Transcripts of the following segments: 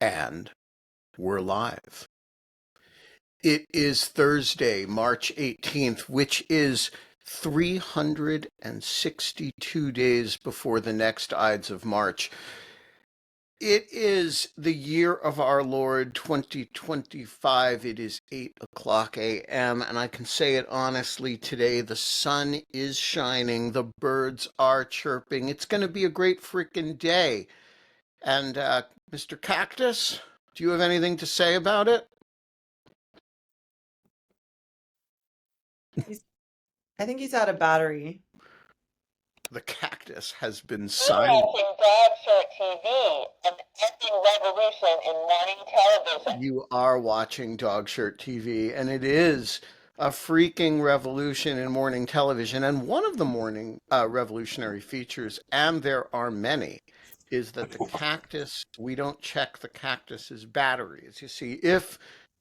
And we're live. It is Thursday, March 18th, which is 362 days before the next Ides of March. It is the year of our Lord 2025. It is 8 o'clock a.m., and I can say it honestly today. The sun is shining, the birds are chirping. It's going to be a great freaking day. And, Mr. Cactus, do you have anything to say about it? I think he's out of battery. The cactus has been You're signed. watching Dog Shirt TV, an epic revolution in morning television. You are watching Dog Shirt TV, and it is a freaking revolution in morning television. And one of the morning revolutionary features, and there are many, is that the cactus, we don't check the cactus's batteries. You see, if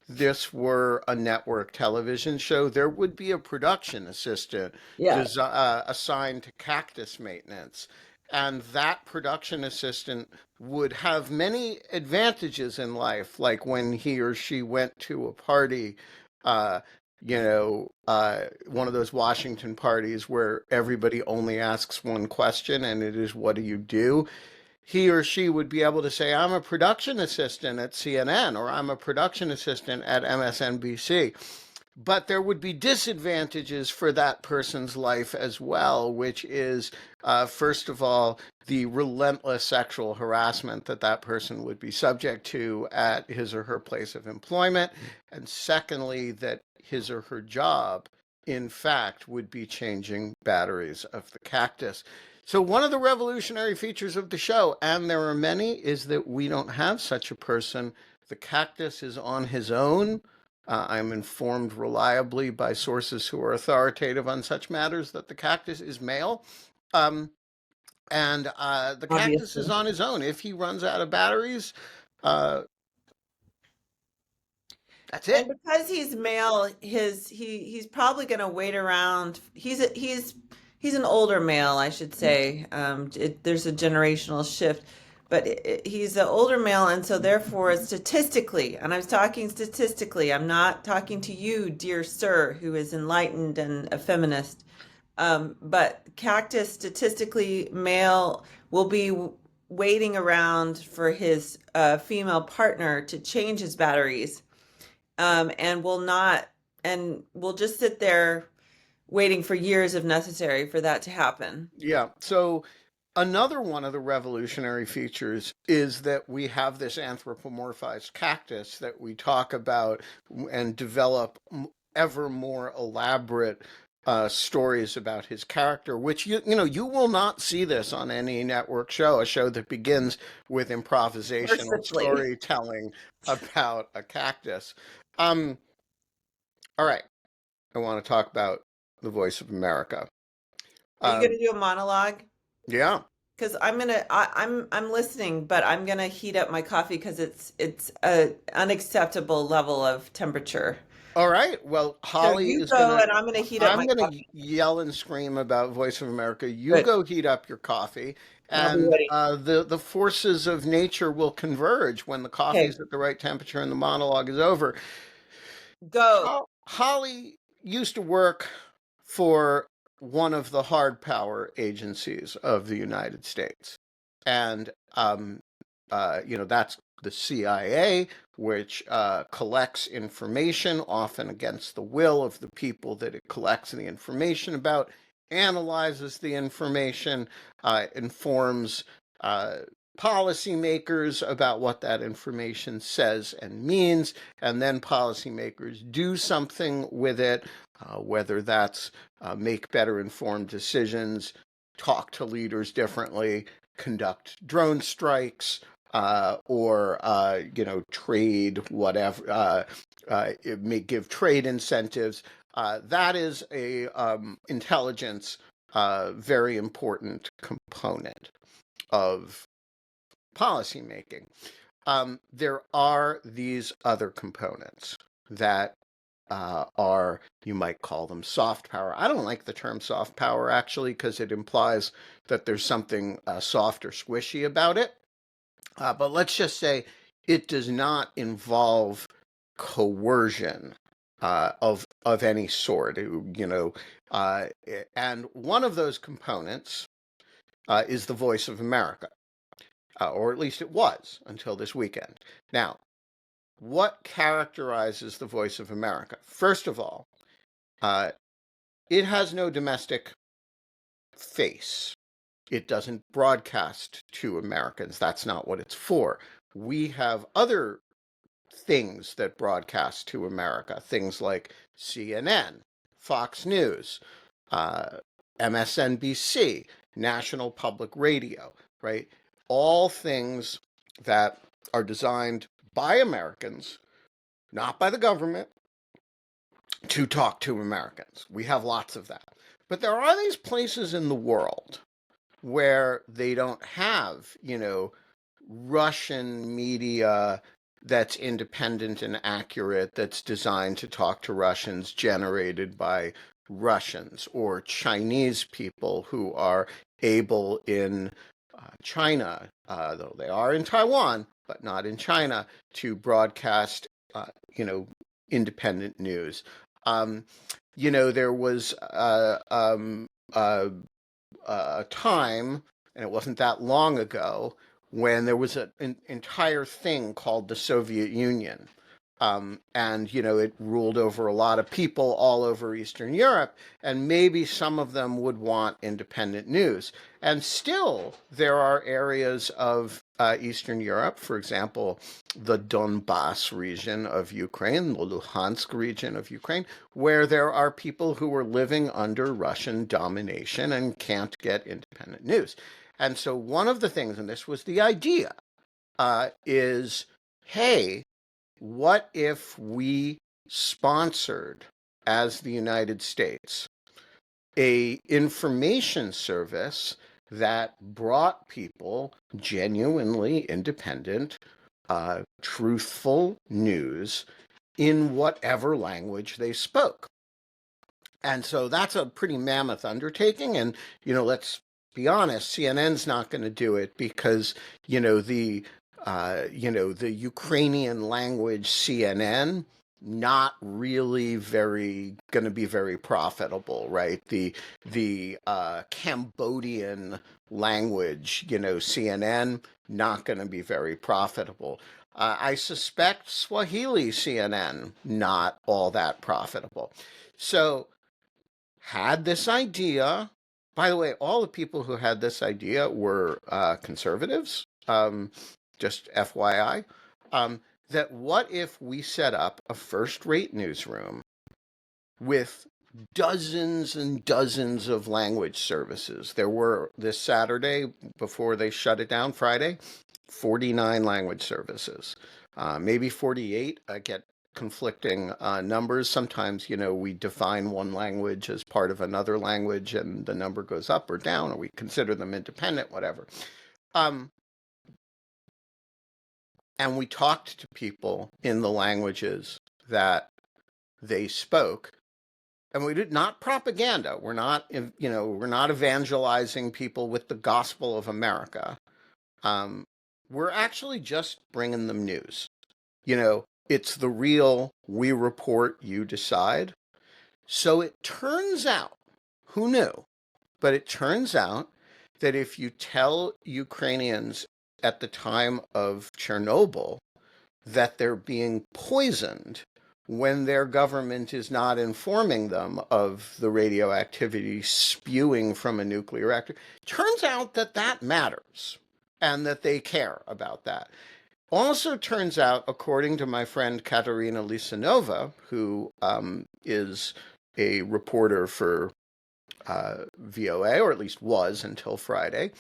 this were a network television show, there would be a production assistant assigned to cactus maintenance. And that production assistant would have many advantages in life, like when he or she went to a party, uh, one of those Washington parties where everybody only asks one question, and it is, what do you do? He or she would be able to say, I'm a production assistant at CNN, or I'm a production assistant at MSNBC. But there would be disadvantages for that person's life as well, which is, first of all, the relentless sexual harassment that that person would be subject to at his or her place of employment. And secondly, that his or her job, in fact, would be changing batteries of the cactus. So one of the revolutionary features of the show, and there are many, is that we don't have such a person. The cactus is on his own. I'm informed reliably by sources who are authoritative on such matters that the cactus is male. Um, and the cactus is Obviously. on his own. If he runs out of batteries, uh, that's And it. because he's male, he's probably going to wait around. He's an older male, I should say. There's a generational shift, but he's an older male, and so therefore, statistically, and I'm talking statistically, I'm not talking to you, dear sir, who is enlightened and a feminist. But cactus, statistically, male will be waiting around for his female partner to change his batteries, and will not, and will just sit there waiting for years if necessary for that to happen. Yeah. So another one of the revolutionary features is that we have this anthropomorphized cactus that we talk about and develop ever more elaborate stories about his character, which you will not see this on any network show, a show that begins with improvisational Mercifully. storytelling about a cactus. Um, all right, I want to talk about the Voice of America. Are you Um, going to do a monologue? yeah. Because I'm listening, but I'm gonna heat up my coffee because it's a unacceptable level of temperature. All right. Well, So Holly you is go, gonna. and I'm gonna heat up I'm my gonna coffee. yell and scream about Voice of America. You Good. go heat up your coffee, I'll be and ready. the forces of nature will converge when the Okay, coffee's at the right temperature and the monologue is over. go. Holly used to work for one of the hard power agencies of the United States, and that's the CIA, which collects information, often against the will of the people that it collects the information about, analyzes the information, informs uh, policymakers about what that information says and means, and then policymakers do something with it, whether that's make better informed decisions, talk to leaders differently, conduct drone strikes, or trade whatever. It may give trade incentives. That is a intelligence very important component of policymaking. There are these other components that are, you might call them soft power. I don't like the term soft power actually because it implies that there's something soft or squishy about it. But let's just say it does not involve coercion of any sort. And one of those components is the Voice of America, or at least it was until this weekend. Now, what characterizes the Voice of America? First of all, it has no domestic face. It doesn't broadcast to Americans. That's not what it's for. We have other things that broadcast to America, things like CNN, Fox News, MSNBC, National Public Radio, right? All things that are designed by Americans, not by the government, to talk to Americans. We have lots of that. But there are these places in the world where they don't have, Russian media that's independent and accurate, that's designed to talk to Russians, generated by Russians, or Chinese people who are able in China, though they are in Taiwan, but not in China, to broadcast, independent news. There was a time, and it wasn't that long ago, when there was an entire thing called the Soviet Union. And, it ruled over a lot of people all over Eastern Europe, and maybe some of them would want independent news. And still, there are areas of Eastern Europe, for example, the Donbass region of Ukraine, the Luhansk region of Ukraine, where there are people who are living under Russian domination and can't get independent news. And so one of the things, and this was the idea, is, hey, what if we sponsored, as the United States, a information service that brought people genuinely independent, truthful news in whatever language they spoke? And so that's a pretty mammoth undertaking. And, let's be honest, CNN's not going to do it because, the Ukrainian language CNN, not really going to be very profitable, right? The Cambodian language, CNN, not going to be very profitable. I suspect Swahili CNN, not all that profitable. So, had this idea. By the way, all the people who had this idea were conservatives. Just FYI, that what if we set up a first-rate newsroom with dozens and dozens of language services? There were, this Saturday, before they shut it down Friday, 49 language services, maybe 48. I get conflicting numbers. Sometimes, we define one language as part of another language and the number goes up or down, or we consider them independent, whatever. And we talked to people in the languages that they spoke. And we did not propaganda. We're not evangelizing people with the gospel of America. We're actually just bringing them news. It's the real, we report, you decide. So it turns out, who knew? But it turns out that if you tell Ukrainians at the time of Chernobyl that they're being poisoned when their government is not informing them of the radioactivity spewing from a nuclear reactor, turns out that that matters and that they care about that. Also turns out, according to my friend Katerina Lisanova, who is a reporter for VOA, or at least was until Friday,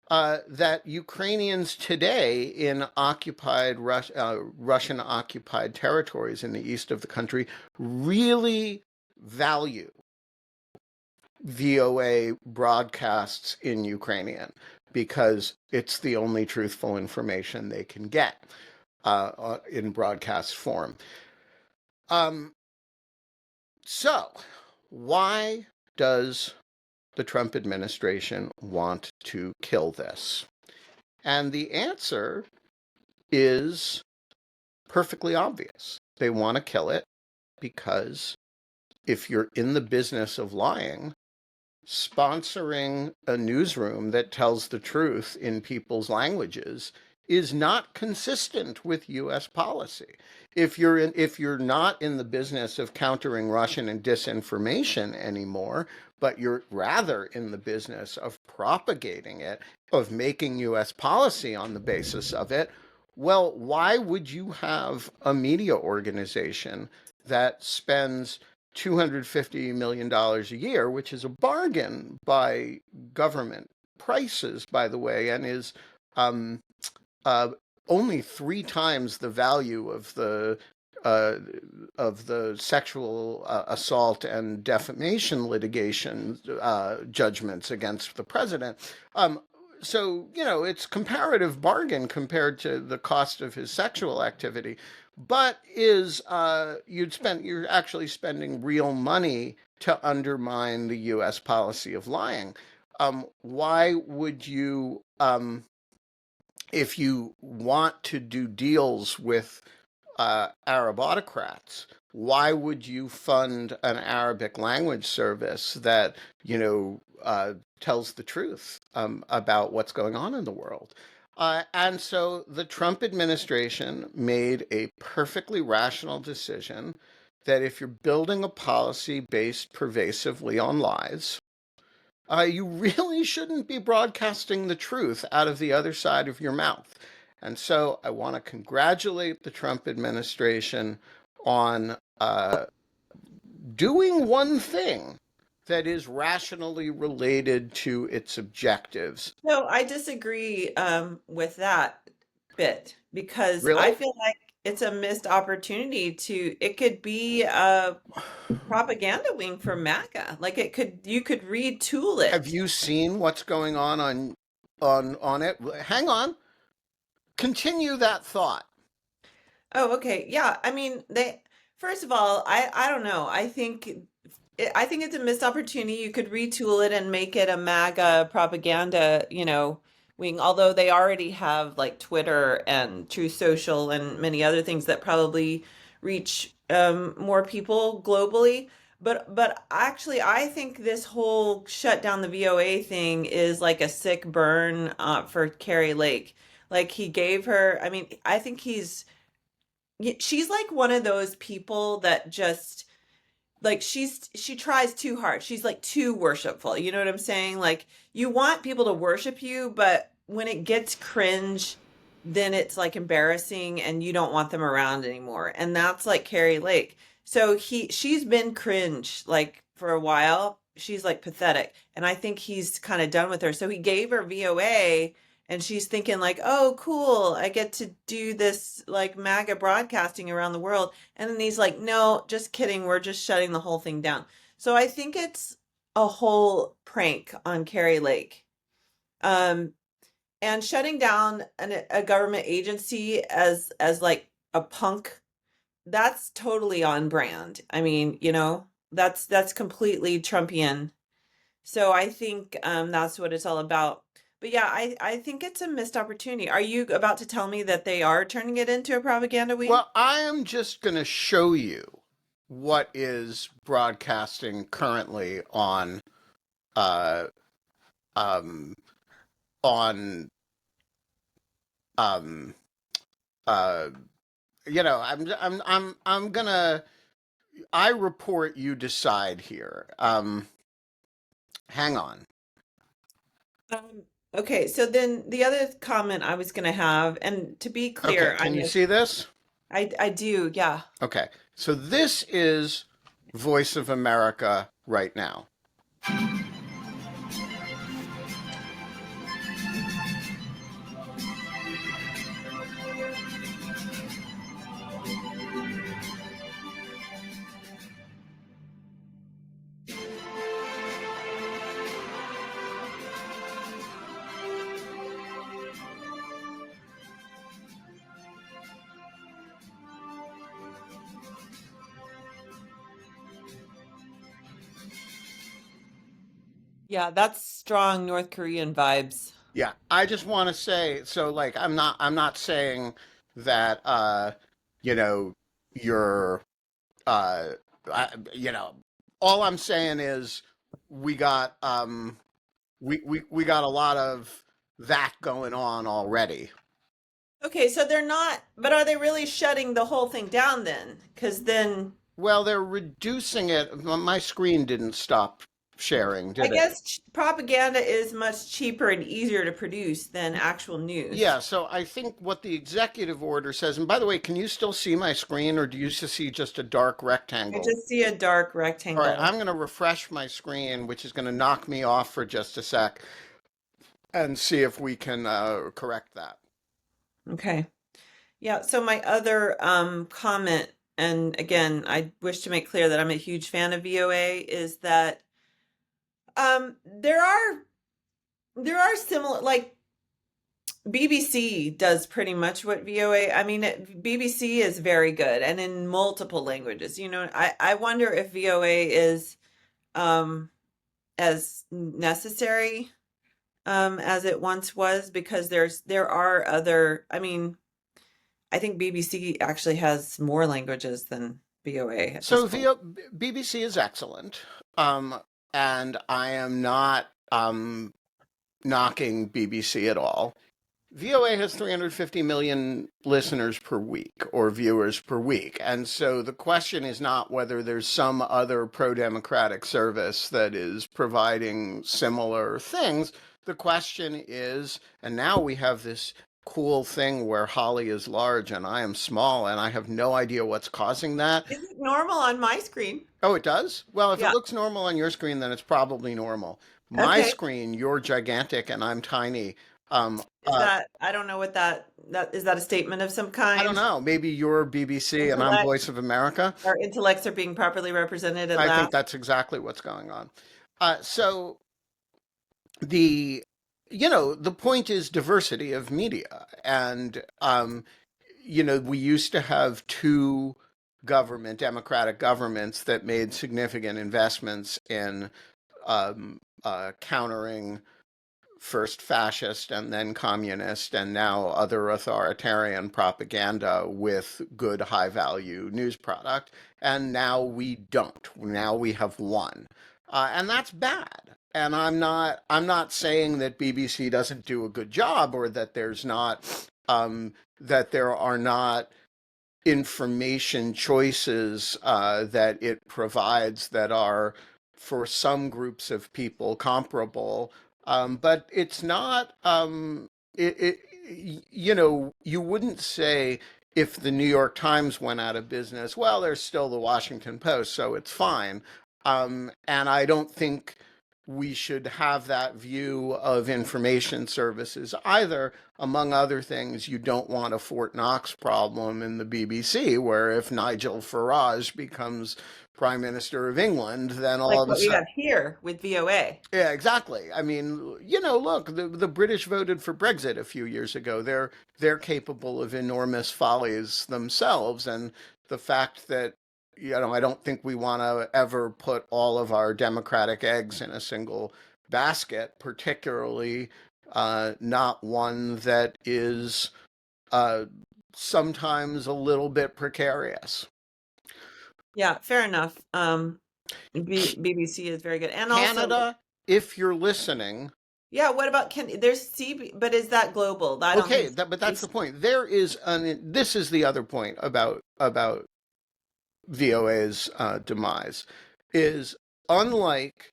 that Ukrainians today in Russian-occupied territories in the east of the country really value VOA broadcasts in Ukrainian because it's the only truthful information they can get in broadcast form. So, why does the Trump administration want to kill this? And the answer is perfectly obvious. They want to kill it because if you're in the business of lying, sponsoring a newsroom that tells the truth in people's languages is not consistent with US policy. If you're not in the business of countering Russian and disinformation anymore, but you're rather in the business of propagating it, of making US policy on the basis of it, well, why would you have a media organization that spends $250 million a year, which is a bargain by government prices, by the way, and is um, uh, only 3 times the value uh, of the sexual assault and defamation litigation judgments against the president. So, it's comparative bargain compared to the cost of his sexual activity, but you're actually spending real money to undermine the U.S. policy of lying. Why would you, if you want to do deals with Arab autocrats, why would you fund an Arabic language service that, tells the truth about what's going on in the world? And so the Trump administration made a perfectly rational decision that if you're building a policy based pervasively on lies, you really shouldn't be broadcasting the truth out of the other side of your mouth. And so I want to congratulate the Trump administration on doing one thing that is rationally related to its objectives. No, I disagree with that bit because I Really? feel like it's a missed opportunity it could be a propaganda wing for MAGA. Like you could retool Have it. you seen what's going on it? Hang on. Continue that thought. Oh, okay. Yeah. I mean, first of all, I don't know. I think it's a missed opportunity. You could retool it and make it a MAGA propaganda, wing, although they already have like Twitter and True Social and many other things that probably reach more people globally. But actually, I think this whole shut down the VOA thing is like a sick burn for Carrie Lake. Like he gave her, I mean, I think she's like one of those people that just like she tries too hard. She's like too worshipful. You know what I'm saying? Like you want people to worship you, but when it gets cringe, then it's like embarrassing and you don't want them around anymore. And that's like Carrie Lake. So she's been cringe like for a while. She's like pathetic. And I think he's kind of done with her. So he gave her VOA and she's thinking like, "Oh, cool. I get to do this like MAGA broadcasting around the world." And then he's like, "No, just kidding. We're just shutting the whole thing down." So I think it's a whole prank on Carrie Lake. Um, and shutting down a government agency as like a punk, that's totally on brand. I mean, that's completely Trumpian. So I think that's what it's all about. But yeah, I think it's a missed opportunity. Are you about to tell me that they are turning it into a propaganda wing? Well, I am just going to show you what is broadcasting currently uh, um, on um, uh, I'm gonna I report, you decide here. Hang on. Um, okay, so then the other comment I was going to have, and to be Okay, clear, can you see this? I do, yeah. Okay, so this is Voice of America right now. Yeah, that's strong North Korean vibes. Yeah, I just want to say, so like I'm not saying that you know, your, uh, you know, all I'm saying is we got, we got a lot of that going on already. Okay, so they're not, but are they really shutting the whole thing down then? Because then Well, they're reducing it. My screen didn't stop sharing, I did it? guess propaganda is much cheaper and easier to produce than actual news. Yeah, so I think what the executive order says, and by the way, can you still see my screen or do you just see just a dark I rectangle? just see a dark All right, rectangle. I'm going to refresh my screen, which is going to knock me off for just a sec and see if we can correct that. Okay. Yeah, so my other comment, and again, I wish to make clear that I'm a huge fan of VOA, is that um there are there are similar, like BBC does pretty much what VOA, I mean, BBC is very good and in multiple languages. You know, I wonder if VOA is um as necessary as it once was, because there are other, I mean, I think BBC actually has more languages than VOA at this So point. BBC is excellent, um, and I am not knocking BBC at all. VOA has 350 million listeners per week or viewers per week. And so the question is not whether there's some other pro democratic service that is providing similar things. The question is, and now we have this cool thing where Holly is large and I am small, and I have no idea what's causing that. Is it normal on my screen? Oh, it does? Well, if it Yeah. looks normal on your screen, then it's probably normal. My Okay. screen, you're gigantic and I'm tiny. Um, Is that, I don't know what that is, that a statement of some I don't kind? know. Maybe you're BBC and I'm Intellect, Voice of America. our intellects are being properly represented at I think last. that's exactly what's going on. So the the point is diversity of media, and we used to have two democratic governments that made significant investments in countering first fascist and then communist and now other authoritarian propaganda with good high value news product. And now we don't. Now we have one. And that's bad. And I'm not saying that BBC doesn't do a good job or that that there are not information choices that it provides that are for some groups of people comparable, but it's not. You wouldn't say if the New York Times went out of business, well, there's still the Washington Post, so it's fine. And I don't think we should have that view of information services either. Among other things, you don't want a Fort Knox problem in the BBC, where if Nigel Farage becomes Prime Minister of England, then all Like of a what we sudden, have here with VOA. yeah, exactly. I mean, look, the British voted for Brexit a few years ago. They're capable of enormous follies themselves, and the fact that I don't think we want to ever put all of our democratic eggs in a single basket, particularly not one that is uh, sometimes a little bit precarious. Yeah, fair enough. BBC is very good. And also, Canada, if you're listening, yeah, what about there's CB, but is that global? I don't okay, think but that's the point. This is the other point about VOA's demise, is unlike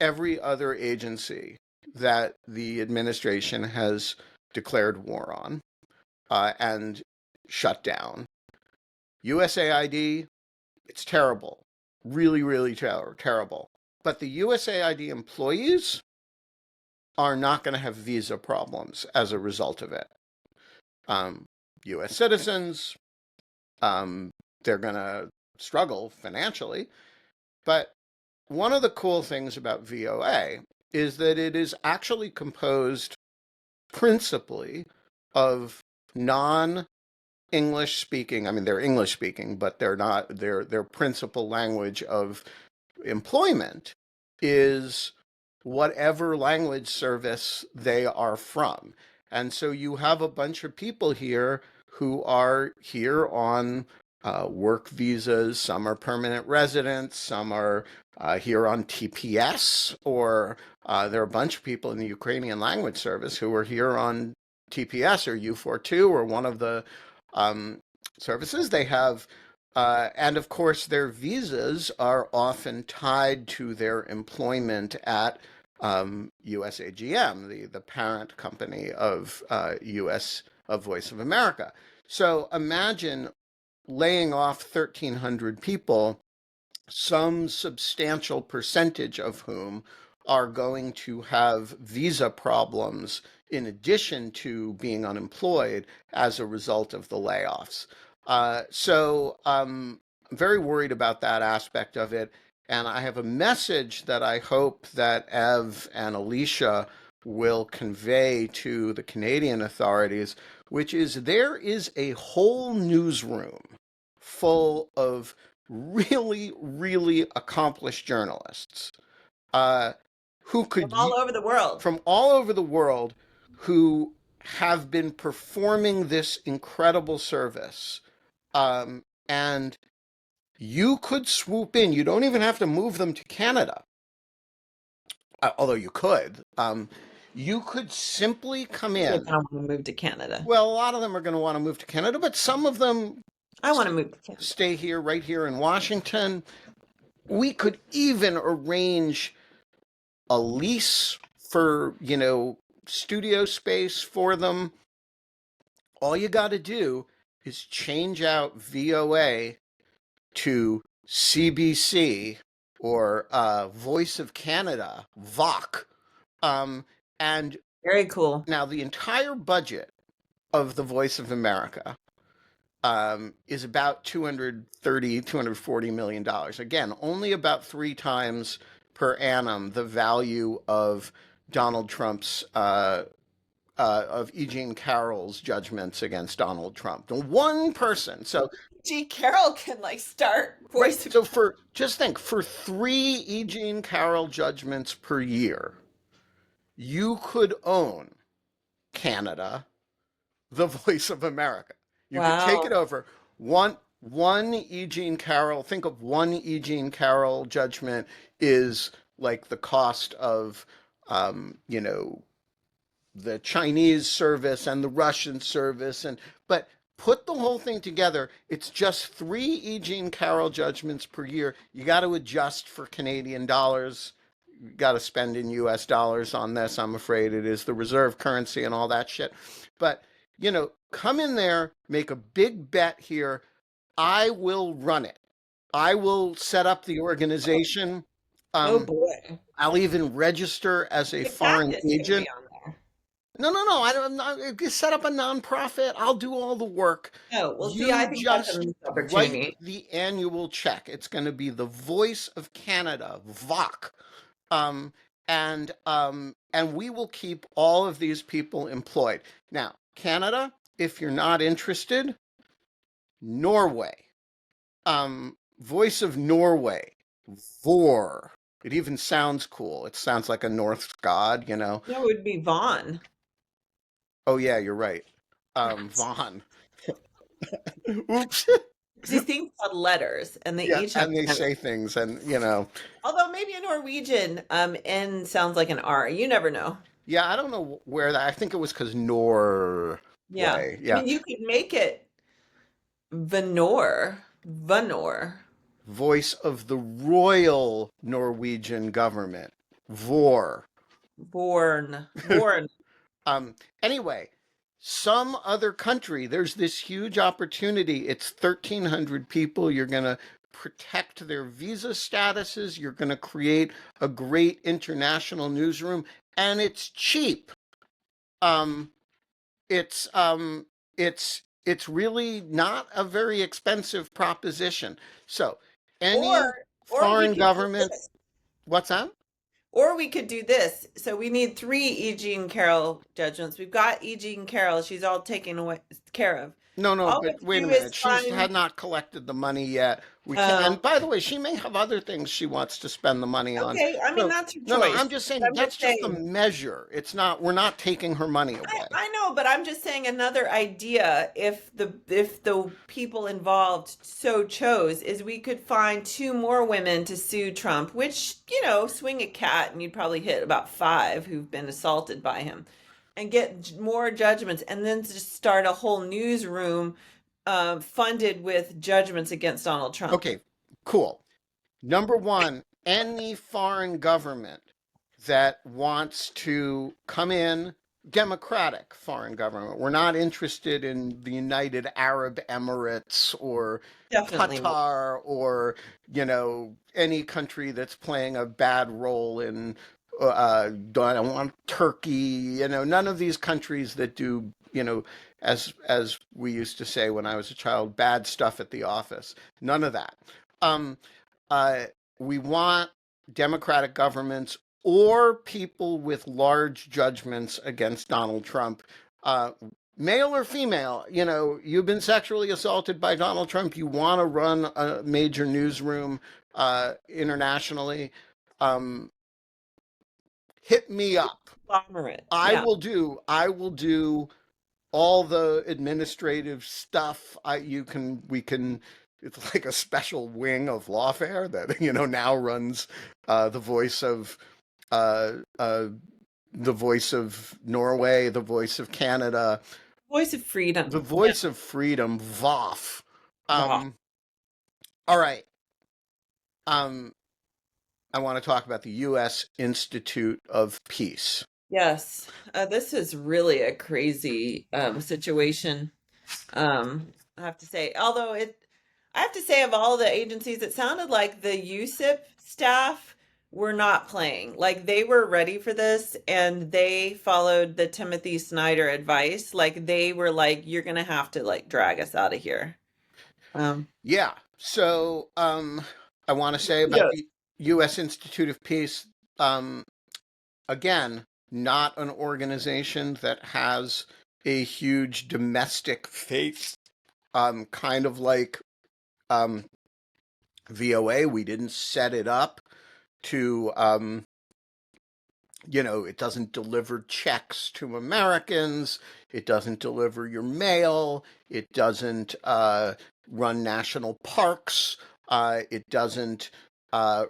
every other agency that the administration has declared war on and shut down. USAID, it's terrible, really, really terrible. But the USAID employees are not going to have visa problems as a result of it. U.S. citizens, they're going to struggle financially. But one of the cool things about VOA is that it is actually composed principally of non-English speaking. I mean, they're English speaking, but they're not. Their principal language of employment is whatever language service they are from. And so you have a bunch of people here who are here on work visas. Some are permanent residents, some are here on TPS, or there are a bunch of people in the Ukrainian language service who are here on TPS or U42 or one of the um, services. They have, and of course, their visas are often tied to their employment at USAGM, the parent company of US of Voice of America. So imagine laying off 1,300 people, some substantial percentage of whom are going to have visa problems in addition to being unemployed as a result of the layoffs. I'm very worried about that aspect of it. And I have a message that I hope that Ev and Alicia will convey to the Canadian authorities, which is there is a whole newsroom full of really, really accomplished journalists uh, who From all over the world. from all over the world who have been performing this incredible service. And you could swoop in. You don't even have to move them to Canada, although you could. You could simply come I in. don't want to move to Canada. Well, a lot of them are going to want to move to Canada, but some of them I want to move to Canada. stay here, right here in Washington. We could even arrange a lease for, studio space for them. All you got to do is change out VOA to CBC or Voice of Canada, VOC. And Very cool. now the entire budget of the Voice of America is about $240 million. Again, only about 3 times per annum the value of Donald Trump's of E. Jean Carroll's judgments against Donald Trump. The one person. So G. Carroll can start Voice. So just think, for 3 E. Jean Carroll judgments per year, you could own Canada, the Voice of America. You could take it over. One E. Jean Carroll, think of one E. Jean Carroll judgment is like the cost of, the Chinese service and the Russian service. But put the whole thing together, it's just 3 E. Jean Carroll judgments per year. You got to adjust for Canadian dollars. You got to spend in US dollars on this. I'm afraid it is the reserve currency and all that shit. But come in there, make a big bet here. I will run it. I will set up the organization. Oh boy! I'll even register as a foreign agent. No. I don't. Set up a nonprofit. I'll do all the work. Oh well, you I think just that's an opportunity. write the annual check. It's going to be the Voice of Canada, VOC. And we will keep all of these people employed. Now, Canada, if you're not interested, Norway, Voice of Norway, Vor. It even sounds cool. It sounds like a Norse god, No, it would be Vaughn. Oh yeah, you're right. Vaughn. Oops. These things have letters, and they each have. And they say things, and Although maybe a Norwegian N sounds like an R. You never know. Yeah, I don't know where that. I think it was because Nor. Yeah. I mean, you could make it Vanor. Voice of the Royal Norwegian Government. Vor. Born. Anyway, some other country, there's this huge opportunity. It's 1,300 people. You're going to protect their visa statuses. You're going to create a great international newsroom, and it's cheap. It's really not a very expensive proposition. So any foreign government, what's that? Or we could do this. So we need 3 E. Jean Carroll judgments. We've got E. Jean Carroll. She's all taken care of. No, All we but have to wait a do is minute. She's had find. not collected the money yet. We can't. Oh, And by the way, she may have other things she wants to spend the money on. okay. I mean, So, that's her no, choice. I'm just But saying I'm that's just just the saying. measure. It's not, we're not taking her money away. I know, but I'm just saying another idea, if the people involved so chose, is we could find two more women to sue Trump, which, swing a cat and you'd probably hit about five who've been assaulted by him, and get more judgments, and then just start a whole newsroom funded with judgments against Donald Trump. Okay, cool. Number one, any foreign government that wants to come in, democratic foreign government. We're not interested in the United Arab Emirates or Definitely. Qatar or, any country that's playing a bad role in, I don't want Turkey, none of these countries that do, as we used to say when I was a child, bad stuff at the office. None of that. Um, uh, we want democratic governments or people with large judgments against Donald Trump, uh, male or female. You've been sexually assaulted by Donald Trump. You want to run a major newsroom internationally. Um, Hit me up. Conglomerate. I Yeah. will do. I will do all the administrative stuff. We can. It's like a special wing of lawfare that now runs the voice of uh, uh, the voice of Norway, the voice of Canada, Voice of the freedom. Yeah. voice of freedom, VOF. Wow. Um, all right. Um, I want to talk about the U.S. Institute of Peace. Yes. This is really a crazy situation. I have to say, I have to say, of all the agencies, it sounded like the USIP staff were not playing. Like they were ready for this and they followed the Timothy Snyder advice. Like they were like, you're gonna have to like drag us out of here. Um, Yeah. So I want to say about Kudos. the U.S. Institute of Peace. Um, Again, not an organization that has a huge domestic faith, kind of like um, VOA. We didn't set it up to, it doesn't deliver checks to Americans. It doesn't deliver your mail. It doesn't run national parks. It doesn't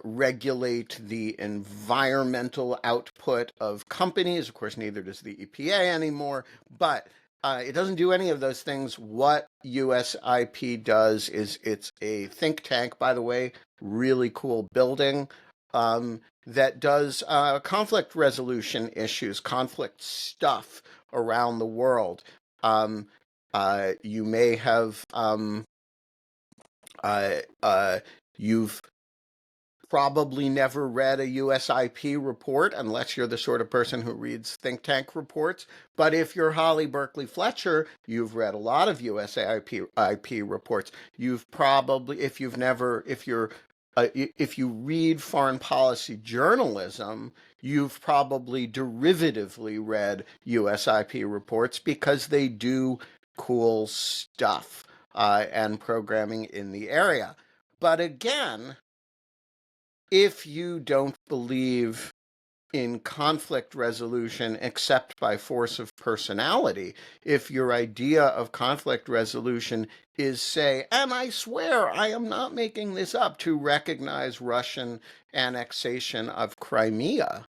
regulate the environmental output of companies. Of course, neither does the EPA anymore, but it doesn't do any of those things. What USIP does is it's a think tank, by the way, really cool building, that does conflict resolution issues, conflict stuff around the world. You may have, uh, uh, you've probably never read a USIP report unless you're the sort of person who reads think tank reports. But if you're Holly Berkley Fletcher, you've read a lot of USIP IP reports. You've probably, if you read foreign policy journalism, you've probably derivatively read USIP reports because they do cool stuff and programming in the area. But again, if you don't believe in conflict resolution except by force of personality, if your idea of conflict resolution is, say, and I swear I am not making this up, to recognize Russian annexation of Crimea,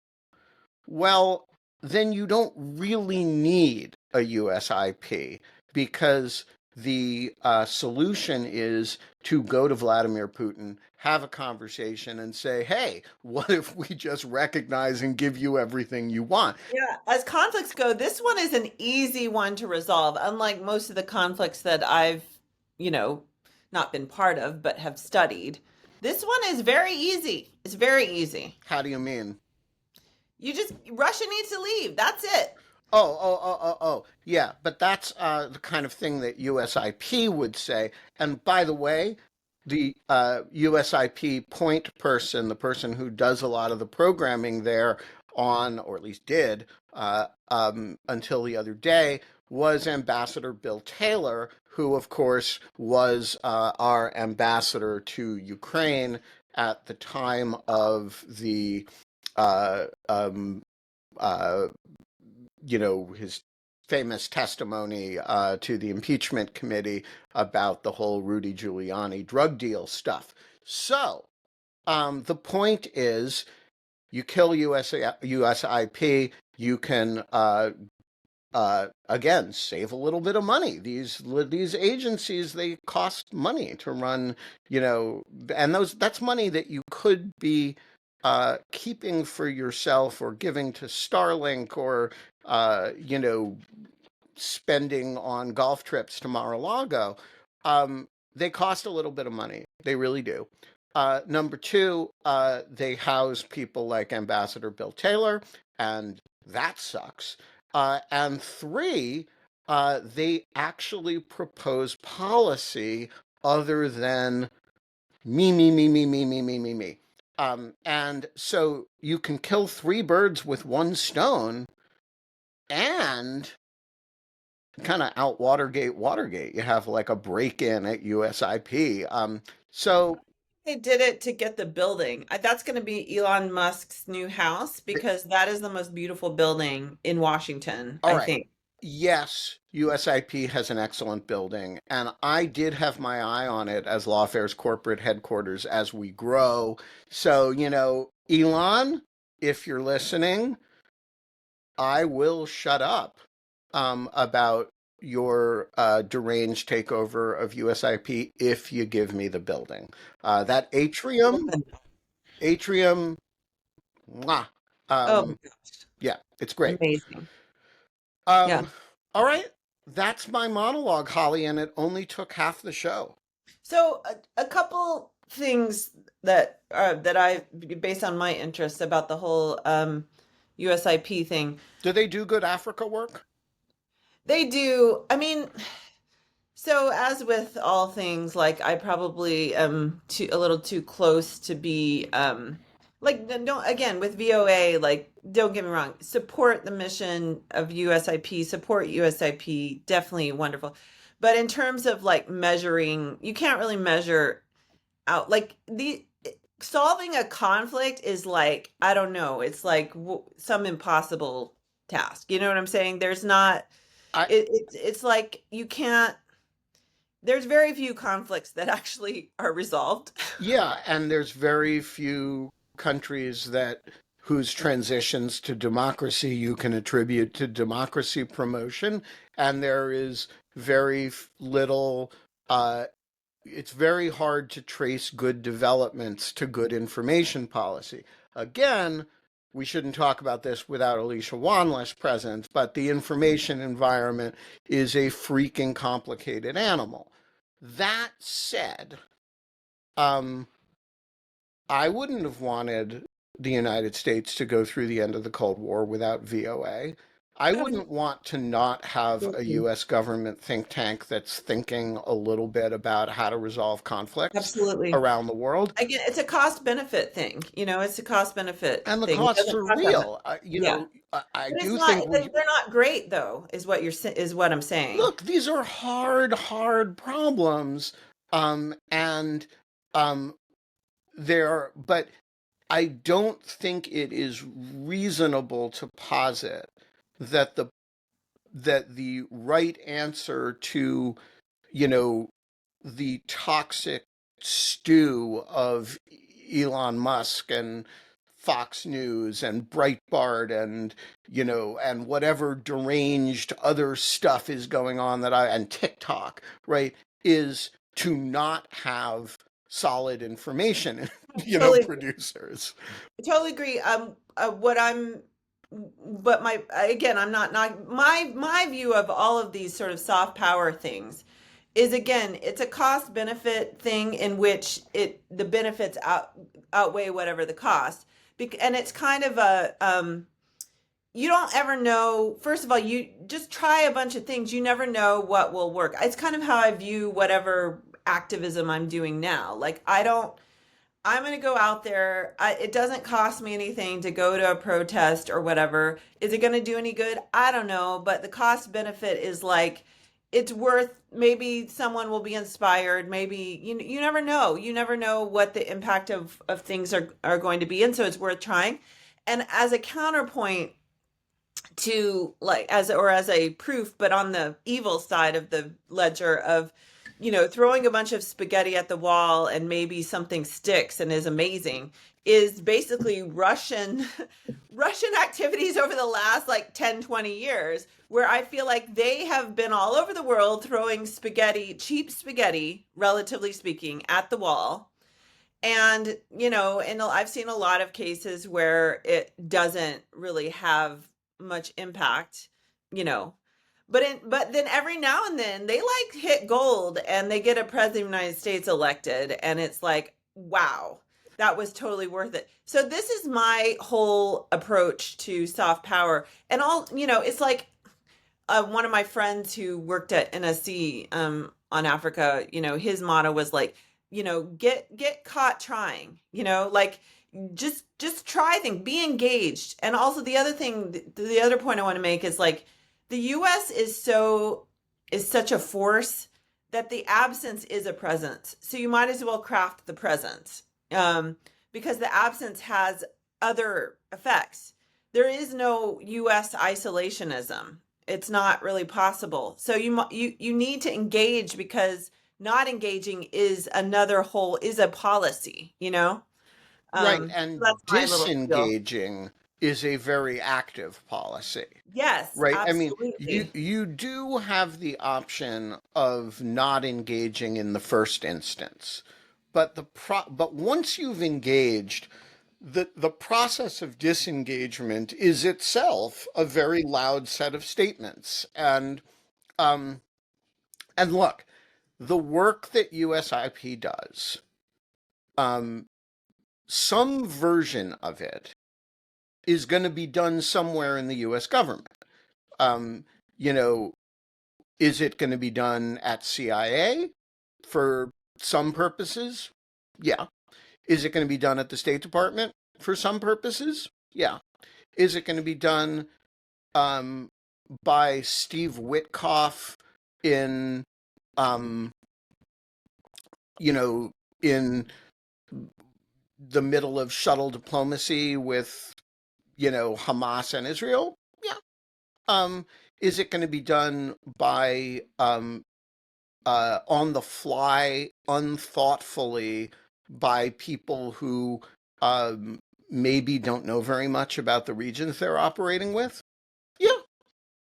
well, then you don't really need a USIP because the solution is to go to Vladimir Putin, have a conversation, and say, hey, what if we just recognize and give you everything you want? Yeah, as conflicts go, this one is an easy one to resolve, unlike most of the conflicts that I've, you know, not been part of, but have studied. This one is very easy. It's very easy. How do you mean? Russia needs to leave. That's it. Yeah, but that's the kind of thing that USIP would say. And by the way, the USIP point person, the person who does a lot of the programming there on, or at least did until the other day, was Ambassador Bill Taylor, who, of course, was our ambassador to Ukraine at the time of the, uh, um, uh, his famous testimony to the impeachment committee about the whole Rudy Giuliani drug deal stuff. So the point is, you kill USIP, you can again save a little bit of money. These agencies, they cost money to run, and that's money that you could be keeping for yourself or giving to Starlink or spending on golf trips to Mar-a-Lago. They cost a little bit of money. They really do. Number two, they house people like Ambassador Bill Taylor, and that sucks. And three, they actually propose policy other than me, me, me, me, me, me, me, me, me. And so you can kill three birds with one stone and kind of out Watergate. You have like a break-in at USIP. So They did it to get the building. That's going to be Elon Musk's new house because that is the most beautiful building in Washington, all I right. think. Yes, USIP has an excellent building, and I did have my eye on it as Lawfare's corporate headquarters as we grow. So, Elon, if you're listening, I will shut up about your deranged takeover of USIP if you give me the building. That atrium, mwah. Oh my gosh. Yeah, it's great. Amazing. Yeah. All right, that's my monologue, Holly, and it only took half the show. So a couple things that I, based on my interest about the whole USIP thing. Do they do good Africa work? They do. I mean, so as with all things, like I probably am a little too close to be like don't again with VOA, like don't get me wrong, support the mission of USIP, support USIP, definitely wonderful. But in terms of like measuring, you can't really measure out like the solving a conflict is like, I don't know, it's like some impossible task. You know what I'm saying? There's not I, it's like you can't there's very few conflicts that actually are resolved. yeah, and there's very few countries whose transitions to democracy you can attribute to democracy promotion, and there is very little. It's very hard to trace good developments to good information policy. Again, we shouldn't talk about this without Alicia Wanless present, but the information environment is a freaking complicated animal. That said, I wouldn't have wanted the United States to go through the end of the Cold War without VOA. I wouldn't want to not have a US government think tank that's thinking a little bit about how to resolve conflicts Absolutely. around the world. Again, it's a cost benefit thing. It's a cost benefit And the thing. costs are real. Yeah. I But do it's think not, they're not great though, is what is what I'm saying. look, these are hard problems. And but I don't think it is reasonable to posit that the right answer to, the toxic stew of Elon Musk and Fox News and Breitbart and and whatever deranged other stuff is going on and TikTok, right, is to not have solid information, Totally. producers. I totally agree. But I'm not my view of all of these sort of soft power things is again, it's a cost benefit thing in which the benefits outweigh whatever the cost. And it's kind of you don't ever know. First of all, you just try a bunch of things. You never know what will work. It's kind of how I view whatever activism I'm doing now. Like I'm going to go out there. It doesn't cost me anything to go to a protest or whatever. Is it going to do any good? I don't know, but the cost benefit is like it's worth, maybe someone will be inspired. Maybe you never know. You never know what the impact of things are going to be, and so it's worth trying. And as a counterpoint to, like, as a proof, but on the evil side of the ledger of, throwing a bunch of spaghetti at the wall and maybe something sticks and is amazing, is basically Russian activities over the last like 10, 20 years, where I feel like they have been all over the world throwing spaghetti, cheap spaghetti, relatively speaking, at the wall. And, and I've seen a lot of cases where it doesn't really have much impact, you know. But then every now and then they like hit gold and they get a president of the United States elected, and it's like, wow, that was totally worth it. So this is my whole approach to soft power. And it's like, one of my friends who worked at NSC on Africa, his motto was like, get caught trying, like just try things, be engaged. And also the other thing, the other point I want to make is like the US is such a force that the absence is a presence. So you might as well craft the presence, because the absence has other effects. There is no US isolationism. It's not really possible. So you need to engage, because not engaging is a policy, Right, So and that's my little spiel. disengaging is a very active policy. Yes, Right. I mean, you absolutely. you do have the option of not engaging in the first instance, but but once you've engaged, the process of disengagement is itself a very loud set of statements. Um and look, the work that USIP does, um some version of it is going to be done somewhere in the US government. Um, you know, Is it going to be done at CIA for some purposes? Yeah. Is it going to be done at the State Department for some purposes? Yeah. Is it going to be done um, by Steve Witkoff in, um, you know, in the middle of shuttle diplomacy with, Hamas and Israel? Yeah. Is it going to be done by on the fly, unthoughtfully, by people who maybe don't know very much about the regions they're operating with? Yeah.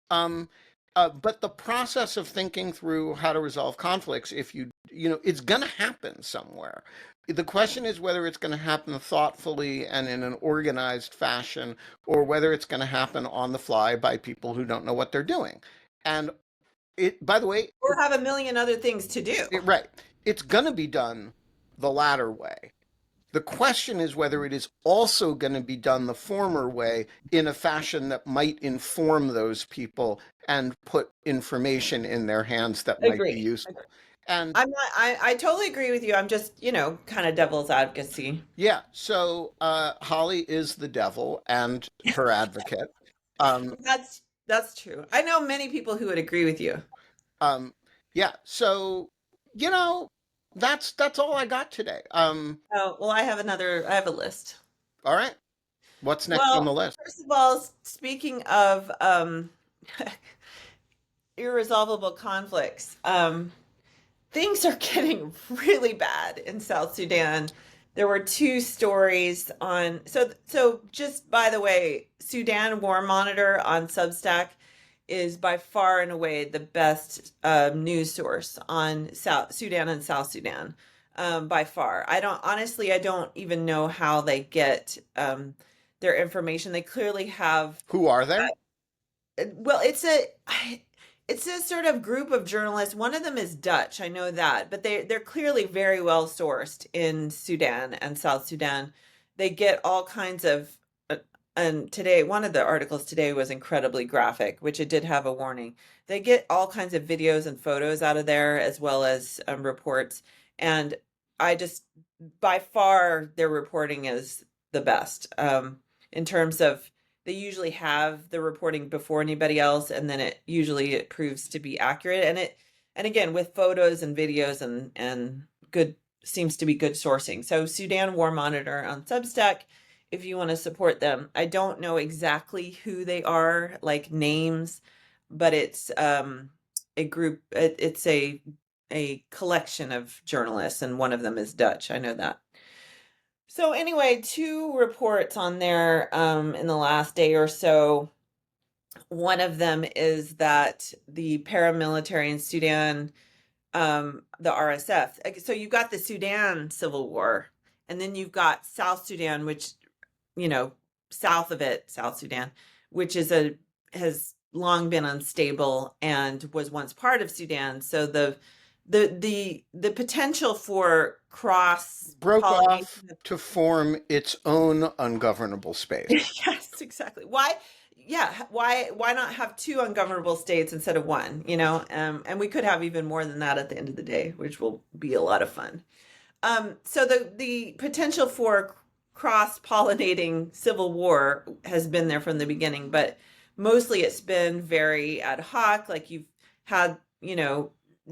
Um, but the process of thinking through how to resolve conflicts, if it's going to happen somewhere. The question is whether it's going to happen thoughtfully and in an organized fashion, or whether it's going to happen on the fly by people who don't know what they're doing. And by the way, Or have a million other things to do. right. It's going to be done the latter way. The question is whether it is also going to be done the former way in a fashion that might inform those people and put information in their hands that might be Agree. useful. And I'm not, I totally agree with you. I'm just, kind of devil's advocacy. yeah, so Holly is the devil and her advocate. Um, That's true. I know many people who would agree with you. um, yeah, so you know, that's all I got today. Oh, well, I have a list. All right, what's next on Well, the list? first of all, speaking of irresolvable conflicts, things are getting really bad in South Sudan. There were two stories on, so just by the way, Sudan War Monitor on Substack is by far and away the best news source on South Sudan and South Sudan, by far. I don't even know how they get their information. They clearly have, Who are they? well, it's a sort of group of journalists. One of them is Dutch, I know that, but they're clearly very well sourced in Sudan and South Sudan. They get all kinds of, and today one of the articles today was incredibly graphic, which it did have a warning. They get all kinds of videos and photos out of there, as well as reports. And by far, their reporting is the best. In terms of, they usually have the reporting before anybody else, and then it proves to be accurate. And again, with photos and videos and good, seems to be good sourcing. So Sudan War Monitor on Substack, if you want to support them. I don't know exactly who they are, like names, but it's a group. It's a collection of journalists, and one of them is Dutch. I know that. So anyway, 2 reports on there in the last day or so. One of them is that the paramilitary in Sudan, the RSF. So you've got the Sudan civil war, and then you've got South Sudan, which, south of it, South Sudan, which has long been unstable and was once part of Sudan. So the potential for cross Broke off pollination. to form its own ungovernable space. Yes, exactly. Why? Yeah. Why not have 2 ungovernable states instead of 1? And we could have even more than that at the end of the day, which will be a lot of fun. So the potential for cross-pollinating civil war has been there from the beginning, but mostly it's been very ad hoc. Like you've had,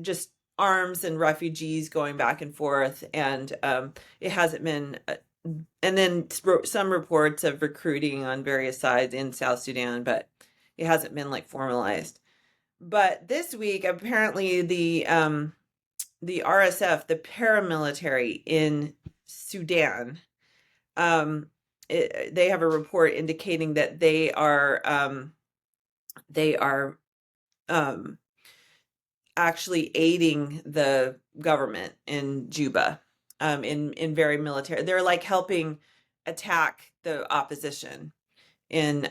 just arms and refugees going back and forth, and it hasn't been. And then some reports of recruiting on various sides in South Sudan, but it hasn't been like formalized. But this week, apparently, the RSF, the paramilitary in Sudan, they have a report indicating that they are actually aiding the government in Juba, in very military. They're like helping attack the opposition in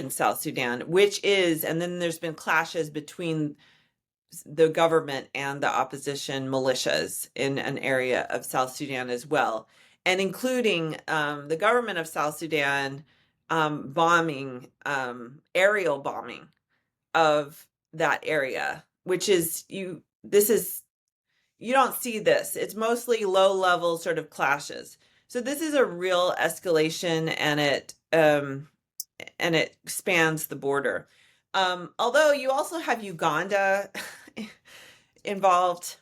South Sudan, which is, and then there's been clashes between the government and the opposition militias in an area of South Sudan as well, and including the government of South Sudan bombing, aerial bombing of that area, which is you don't see this. It's mostly low level sort of clashes. So this is a real escalation, and it spans the border. Although you also have Uganda involved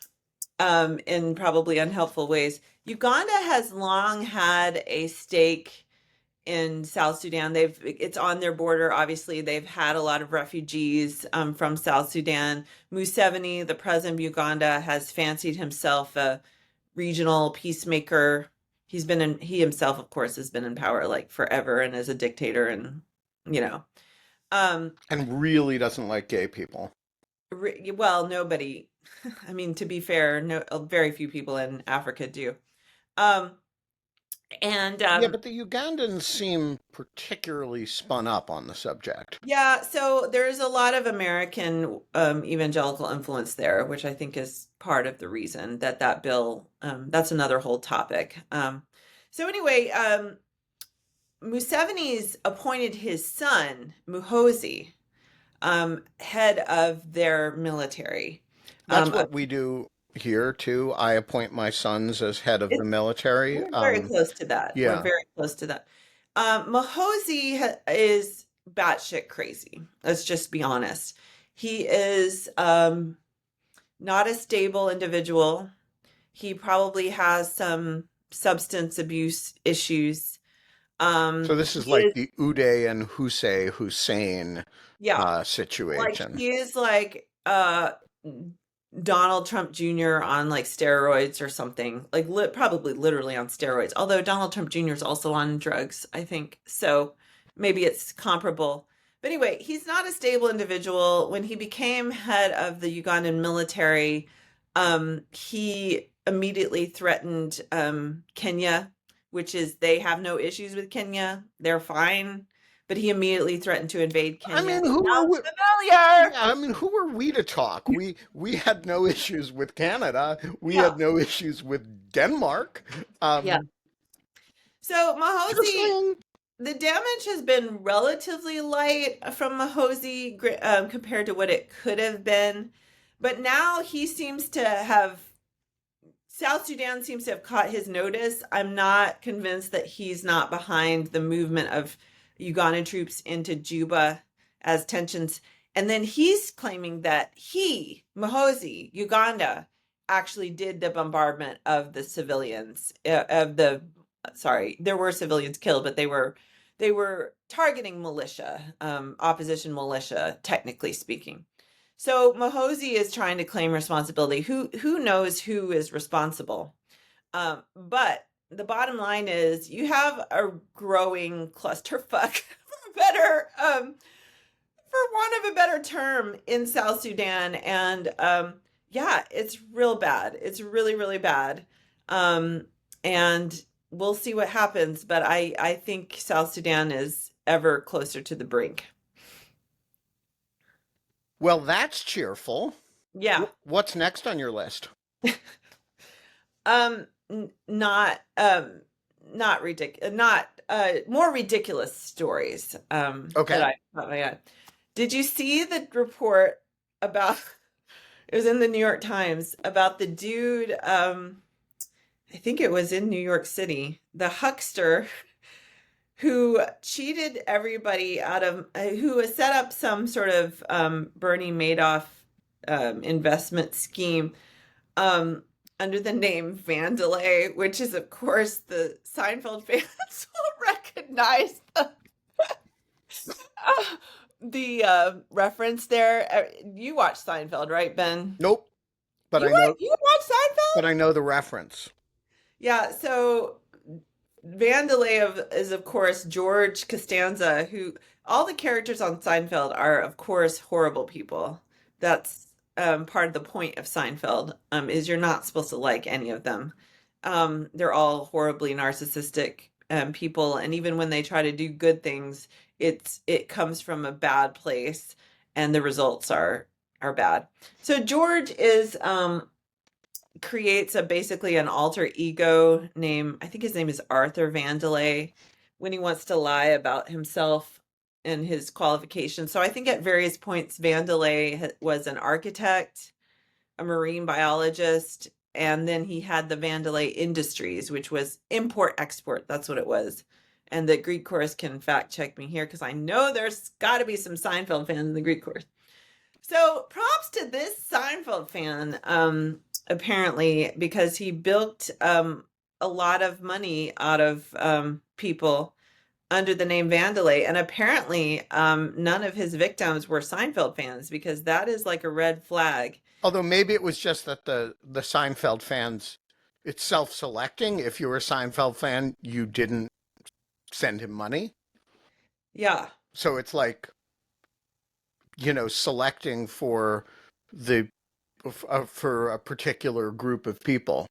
in probably unhelpful ways. Uganda has long had a stake in South Sudan. It's on their border. Obviously, they've had a lot of refugees from South Sudan. Museveni, the president of Uganda, has fancied himself a regional peacemaker. He himself, of course, has been in power like forever and is a dictator, and and really doesn't like gay people. Well, nobody. I mean, to be fair, very few people in Africa do. Yeah, but the Ugandans seem particularly spun up on the subject. Yeah, so there's a lot of American evangelical influence there, which I think is part of the reason that bill, that's another whole topic. So anyway, Museveni's appointed his son, Muhoozi, head of their military. That's what we do here too. I appoint my sons as head of the military. We're very close to that. Yeah. We're very close to that. Muhoozi is batshit crazy. Let's just be honest. He is not a stable individual. He probably has some substance abuse issues. So this is like the Uday and Hussein situation. Like he is like Donald Trump Jr. on like steroids or something, like probably literally on steroids. Although Donald Trump Jr. is also on drugs, I think. So maybe it's comparable. But anyway, he's not a stable individual. When he became head of the Ugandan military, he immediately threatened Kenya, which is, they have no issues with Kenya. They're fine. But he immediately threatened to invade Kenya. I mean, who were we to talk? We had no issues with Canada. We had no issues with Denmark. Yeah. So Muhoozi, the damage has been relatively light from Muhoozi compared to what it could have been. But now he seems to have South Sudan seems to have caught his notice. I'm not convinced that he's not behind the movement of Ugandan troops into Juba as tensions. And then he's claiming that he, Muhoozi, Uganda, actually did the bombardment of the civilians, sorry, there were civilians killed, but they were targeting militia, opposition militia, technically speaking. So Muhoozi is trying to claim responsibility. Who knows who is responsible? But the bottom line is you have a growing clusterfuck, for want of a better term, in South Sudan, and yeah, it's real bad. It's really, really bad, and we'll see what happens. But I think South Sudan is ever closer to the brink. Well, that's cheerful. Yeah. What's next on your list? Not ridiculous, not more ridiculous stories. Okay. Did you see the report about? It was in the New York Times about the dude. I think it was in New York City, the huckster who cheated everybody out of, who has set up some sort of Bernie Madoff investment scheme under the name Vandelay, which is, of course, the Seinfeld fans will recognize the reference there. You watch Seinfeld, right, Ben? Nope. But you watch Seinfeld? But I know the reference. Yeah, so Vandelay is, of course, George Costanza, who all the characters on Seinfeld are, of course, horrible people. That's part of the point of Seinfeld, is you're not supposed to like any of them. They're all horribly narcissistic people, and even when they try to do good things, it comes from a bad place, and the results are bad. So George creates basically an alter ego name. I think his name is Arthur Vandelay, when he wants to lie about himself and his qualifications. So I think at various points Vandelay was an architect, a marine biologist, and then he had the Vandelay Industries, which was import-export. That's what it was. And the Greek chorus can fact check me here, because I know there's got to be some Seinfeld fans in the Greek chorus. So props to this Seinfeld fan, apparently, because he bilked a lot of money out of people under the name Vandelay. And apparently none of his victims were Seinfeld fans, because that is like a red flag. Although maybe it was just that the Seinfeld fans, it's self-selecting. If you were a Seinfeld fan, you didn't send him money. Yeah. So it's like, selecting for for a particular group of people.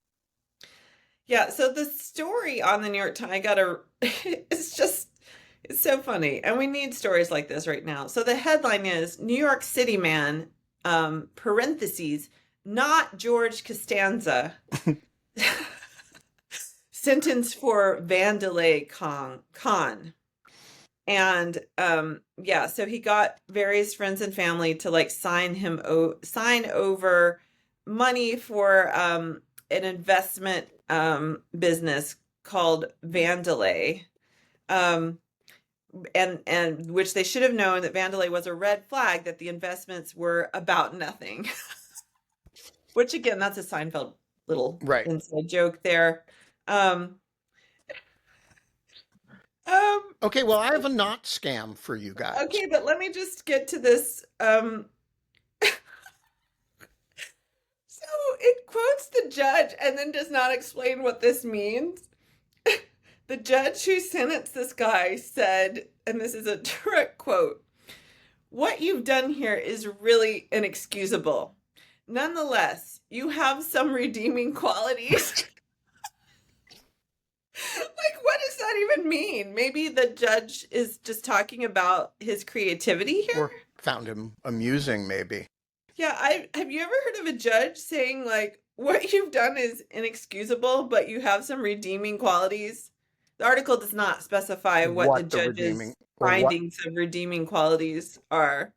Yeah, so the story on the New York Times, it's so funny. And we need stories like this right now. So the headline is New York City man, parentheses, not George Costanza, sentence for Vandelay con. And yeah, so he got various friends and family to sign over money for an investment business called Vandelay, and which they should have known that Vandelay was a red flag, that the investments were about nothing. Which again, that's a Seinfeld little inside joke there. Okay, well, I have a not scam for you guys. Okay, but let me just get to this. So it quotes the judge and then does not explain what this means. The judge who sentenced this guy said, and this is a direct quote, "What you've done here is really inexcusable. Nonetheless, you have some redeeming qualities." Like, what does that even mean? Maybe the judge is just talking about his creativity here? Or found him amusing, maybe. Yeah, have you ever heard of a judge saying, like, what you've done is inexcusable, but you have some redeeming qualities? The article does not specify what the judge's findings of redeeming qualities are.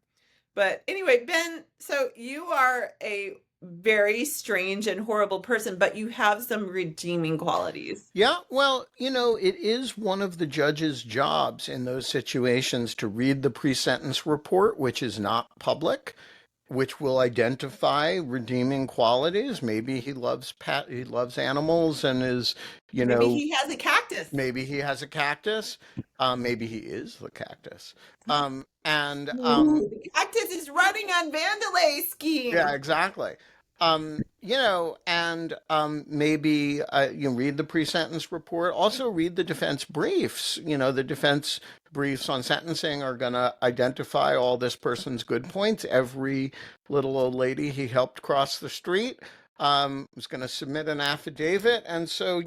But anyway, Ben, so you are a very strange and horrible person, but you have some redeeming qualities. Yeah, well, it is one of the judge's jobs in those situations to read the pre-sentence report, which is not public, which will identify redeeming qualities. Maybe he loves animals and is, Maybe he has a cactus. maybe he has a cactus. Maybe he is the cactus. And Ooh, the cactus is running on Vandelay Yeah, scheme. exactly. And maybe you read the pre-sentence report. Also, read the defense briefs. The defense briefs on sentencing are going to identify all this person's good points. Every little old lady he helped cross the street was going to submit an affidavit, and so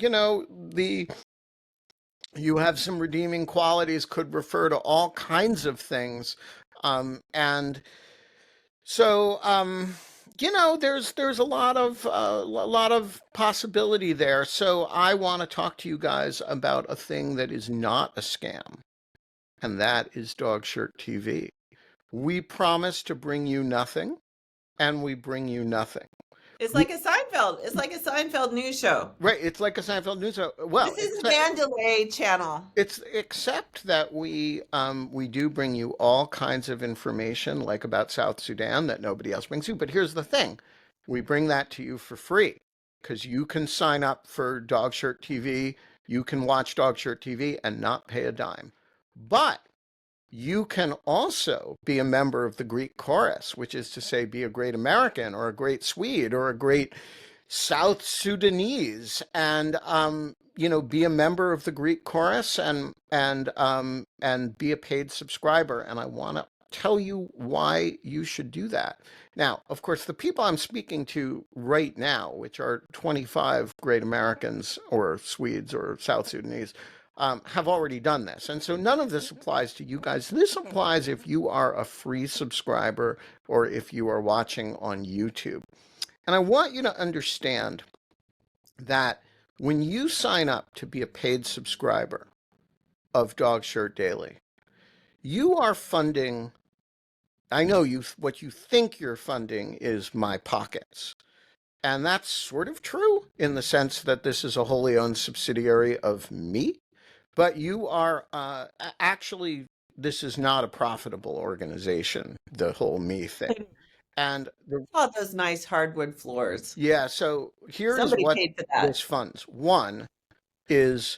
you have some redeeming qualities. Could refer to all kinds of things, and so, there's a lot of possibility there. So I want to talk to you guys about a thing that is not a scam, and that is Dog Shirt TV. We promise to bring you nothing, and we bring you nothing. It's like a Seinfeld. It's like a Seinfeld news show. Right, it's like a Seinfeld news show. Well, This is a Vandelay channel. it's except that we do bring you all kinds of information, like about South Sudan, that nobody else brings you. But here's the thing: we bring that to you for free because you can sign up for Dog Shirt TV. You can watch Dog Shirt TV and not pay a dime. But you can also be a member of the Greek chorus, which is to say, be a great American or a great Swede or a great South Sudanese, and be a member of the Greek chorus and be a paid subscriber. And I want to tell you why you should do that. Now, of course, the people I'm speaking to right now, which are 25 great Americans or Swedes or South Sudanese, have already done this. And so none of this applies to you guys. This applies if you are a free subscriber or if you are watching on YouTube. And I want you to understand that when you sign up to be a paid subscriber of Dog Shirt Daily, you are funding, I know what you think you're funding is my pockets. And that's sort of true in the sense that this is a wholly owned subsidiary of me. But you are actually, this is not a profitable organization, the whole me thing. And Oh, those nice hardwood floors. yeah, so here's Somebody what paid for that. this funds. One is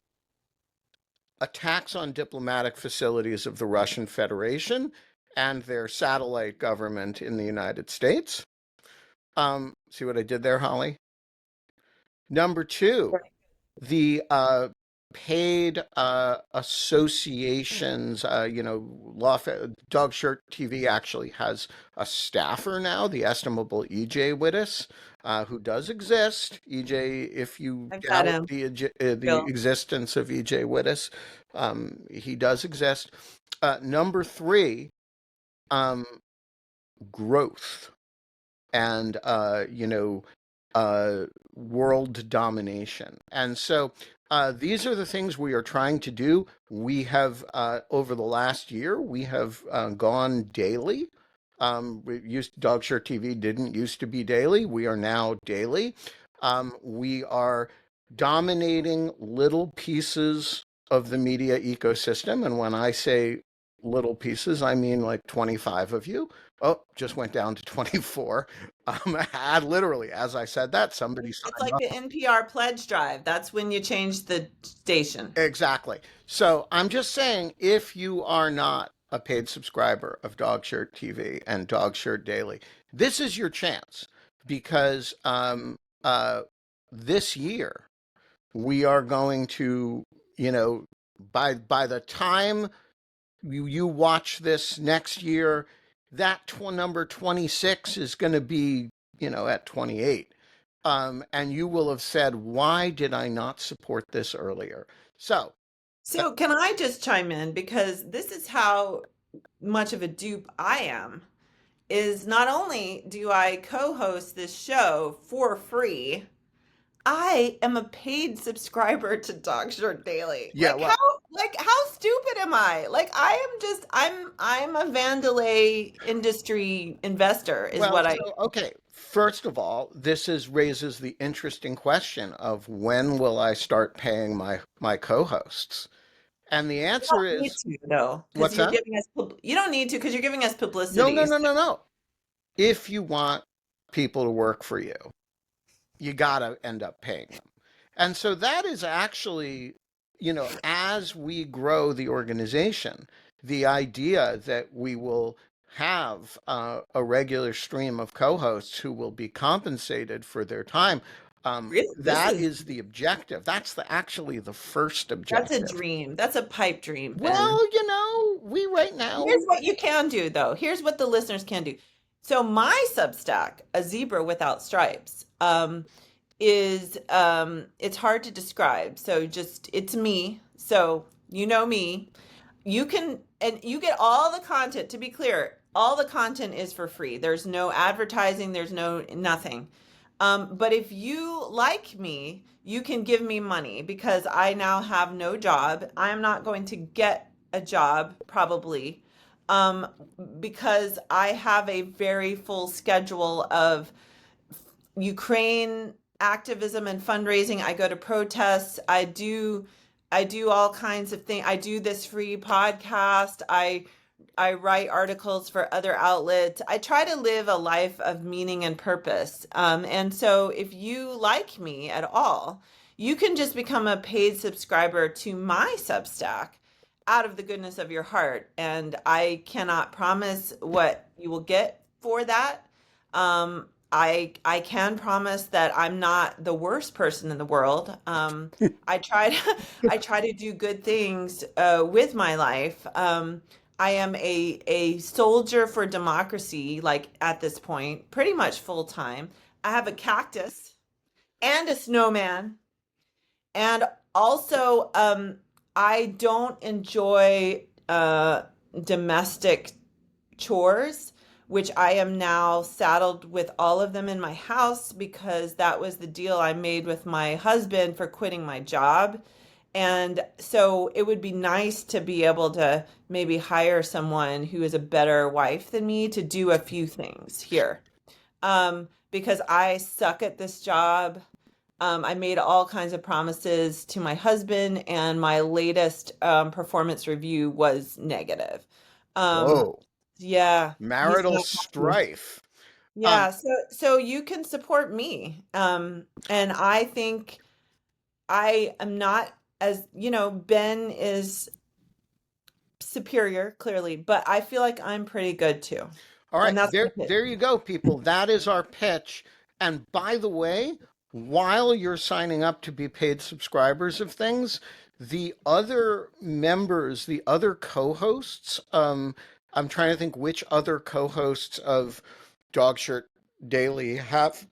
attacks on diplomatic facilities of the Russian Federation and their satellite government in the United States. See what I did there, Holly? Number two, the paid associations, Dog Shirt TV actually has a staffer now, the estimable E.J. Wittes, who does exist. E.J., if you I've got doubt the Bill. existence of E.J. Wittes, he does exist. Number three, growth and, world domination. And so these are the things we are trying to do. We have, over the last year, we have gone daily. Dog Shirt TV didn't used to be daily. We are now daily. We are dominating little pieces of the media ecosystem. And when I say little pieces, I mean like 25 of you. Oh, just went down to 24. Literally, as I said that, somebody signed It's like up. the NPR pledge drive. That's when you change the station. Exactly. So I'm just saying, if you are not a paid subscriber of Dog Shirt TV and Dog Shirt Daily, this is your chance because this year we are going to, by the time you watch this next year, that number 26 is going to be, at 28. And you will have said, why did I not support this earlier? So can I just chime in? Because this is how much of a dupe I am. Is not only do I co-host this show for free, I am a paid subscriber to Dog Shirt Daily. Yeah, how stupid am I? I'm a Vandelay industry investor is well, what I okay. First of all, raises the interesting question of when will I start paying my co-hosts? And the You answer don't need is, to though, because what's you're that? giving us you don't need to because you're giving us No, no, publicity. no, no, no. If you want people to work for you got to end up paying them. And so that is actually, as we grow the organization, the idea that we will have a regular stream of co-hosts who will be compensated for their time, Really, that is the objective. That's actually the first that's a objective. dream. That's a pipe dream, Ben. Well, we right now, Here's what you can do, though. Here's what the listeners can do. So my Substack, A Zebra Without Stripes, is it's hard to describe. So just it's me. So you know me. You can and you get all the content. To be clear, all the content is for free. There's no advertising. There's no nothing. But if you like me, you can give me money because I now have no job. I am not going to get a job probably um, because I have a very full schedule of Ukraine activism and fundraising. I go to protests. I do all kinds of things. I do this free podcast. I write articles for other outlets. I try to live a life of meaning and purpose. And so if you like me at all, you can just become a paid subscriber to my Substack out of the goodness of your heart. And I cannot promise what you will get for that. I can promise that I'm not the worst person in the world. I try to I try to do good things with my life. I am a soldier for democracy, like at this point, pretty much full time. I have a cactus and a snowman, and also I don't enjoy domestic chores, which I am now saddled with all of them in my house because that was the deal I made with my husband for quitting my job. And so it would be nice to be able to maybe hire someone who is a better wife than me to do a few things here. Because I suck at this job. I made all kinds of promises to my husband, and my latest performance review was negative. Um, whoa, yeah, he's marital not happy. strife. Um, Yeah, so you can support me. And I think I am not as, Ben is superior, clearly, but I feel like I'm pretty good too. All And right, that's my pitch. there you go, people. That is our pitch. And by the way, while you're signing up to be paid subscribers of things, the other members, the other co-hosts, I'm trying to think which other co-hosts of Dogshirt Daily have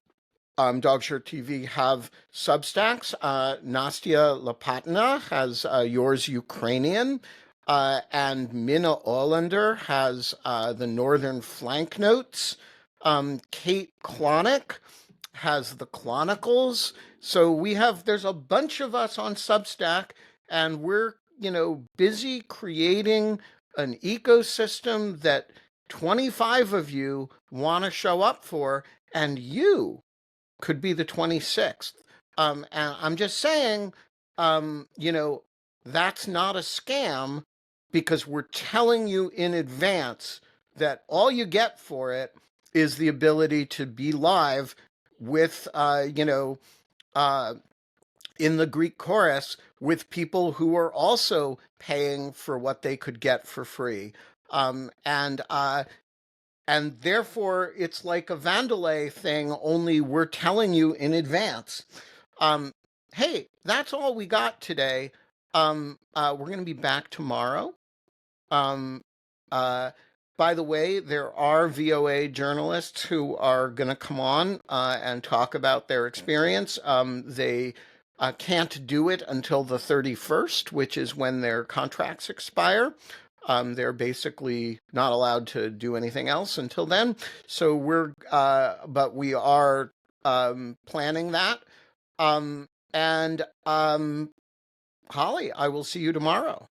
Dogshirt TV have Substacks. Nastya Lapatna has Yours Ukrainian, and Minna Olander has the Northern Flank Notes. Kate Klonick has the Chronicles. So there's a bunch of us on Substack, and we're, busy creating an ecosystem that 25 of you want to show up for, and you could be the 26th. And I'm just saying, that's not a scam because we're telling you in advance that all you get for it is the ability to be live with, uh, in the Greek chorus with people who are also paying for what they could get for free. And therefore it's like a Vandelay thing, only we're telling you in advance. Um, hey, that's all we got today. We're going to be back tomorrow. Um, uh, by the way, there are VOA journalists who are going to come on and talk about their experience. They can't do it until the 31st, which is when their contracts expire. They're basically not allowed to do anything else until then. So but we are planning that. And Holly, I will see you tomorrow.